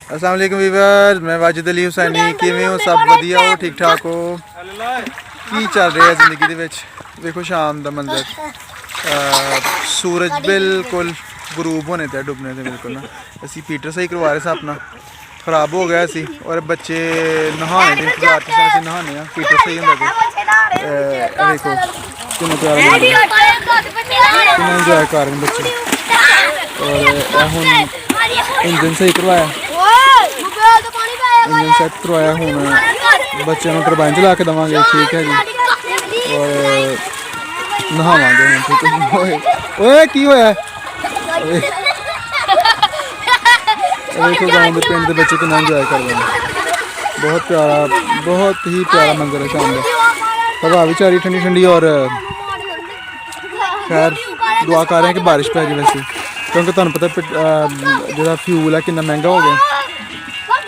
अस्सलाम वालेकुम वीवर, मैं वाजिद अली हुसैनी। किवें हो? सब वधिया हो? ठीक ठाक हो? की चल रहा है जिंदगी दे विच? देखो शाम दा मंजर, सूरज बिल्कुल गरूब होने ते डुबने ते बिल्कुल ना। असी पीटर सही करवा रहे थे अपना, खराब हो गया सी और बच्चे नहाने के इंतजार च असीं नहाने आ। पीटर सही होंदा ते देखो किन्ना प्यारा किन्ना इंजॉय कर रहे हैं बच्चे। और हुण इंजन सही करवाया, इंजन सेट करवाया, हूँ बच्चों को टरबाइन चला के देवांगे। ठीक है जी, और नहावांगे हम। ठीक है। ओए की होया? देखो गाँव के पिंड के बच्चे कितना इंजॉय कर रहे हैं। बहुत प्यारा, बहुत ही प्यारा मंजर है शाम का। हवा भी चारी ठंडी ठंडी और खैर दुआ कर रहे हैं कि बारिश पै जाए वैसे, क्योंकि तुहानू पता जो फ्यूल है कितना महंगा हो गया।